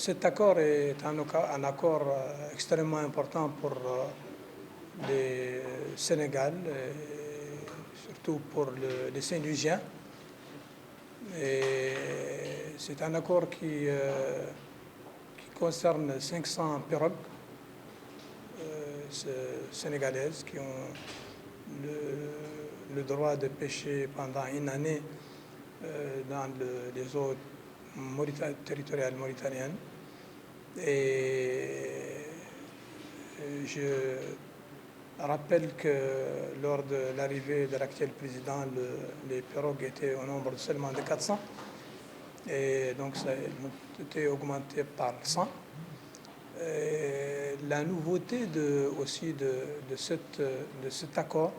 Cet accord est un accord extrêmement important pour le Sénégal, et surtout pour les Saint-Louisiens. C'est un accord qui concerne 500 pirogues sénégalaises qui ont le droit de pêcher pendant une année dans les eaux territoriales mauritaniennes. Et je rappelle que lors de l'arrivée de l'actuel président, les pirogues étaient au nombre seulement de 400. Et donc ça a été augmenté par 100. Et la nouveauté aussi de cet accord,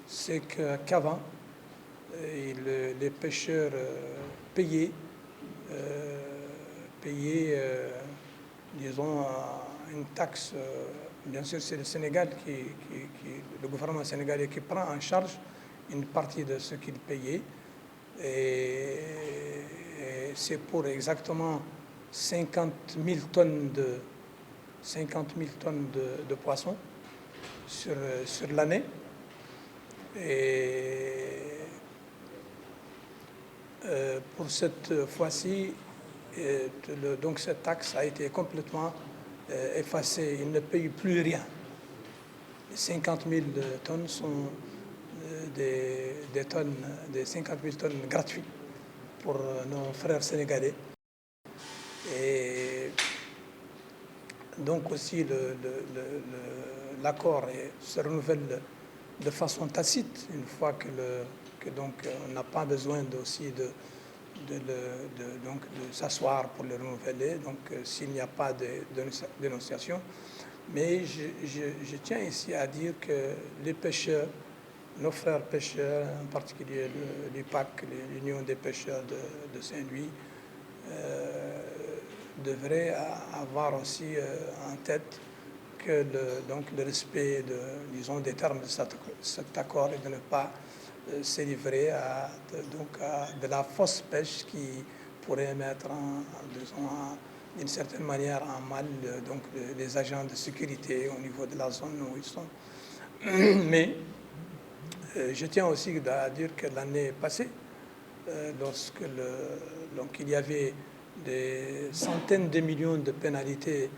c'est qu'avant, les pêcheurs payaient, disons, une taxe. Bien sûr, c'est le Sénégal le gouvernement sénégalais qui prend en charge une partie de ce qu'il payait. Et c'est pour exactement 50 000 tonnes de poissons sur l'année. Et pour cette fois-ci, donc cette taxe a été complètement effacée. Il ne paye plus rien. Les 50 000 tonnes sont des 50 000 tonnes gratuites pour nos frères sénégalais. Et donc aussi l'accord se renouvelle de façon tacite une fois que donc on n'a pas besoin aussi de s'asseoir pour le renouveler, donc s'il n'y a pas de dénonciation. Mais je tiens ici à dire que les pêcheurs, nos frères pêcheurs, en particulier l'UPAC, l'Union des pêcheurs de Saint-Louis, devraient avoir aussi en tête que le respect des termes de cet accord et de ne pas se livrer à de la fausse pêche qui pourrait mettre d'une certaine manière en mal les agents de sécurité au niveau de la zone où ils sont. Mais je tiens aussi à dire que l'année passée, lorsque il y avait des centaines de millions de pénalités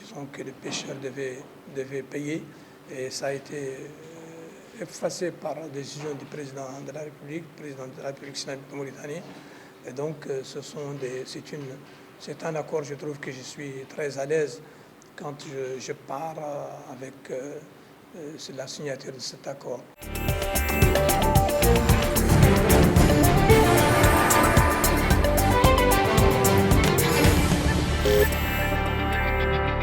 disons que les pêcheurs devaient payer, et ça a été effacé par la décision du président de la République, islamique de Mauritanie. Et donc c'est un accord, je trouve que je suis très à l'aise quand je pars avec la signature de cet accord.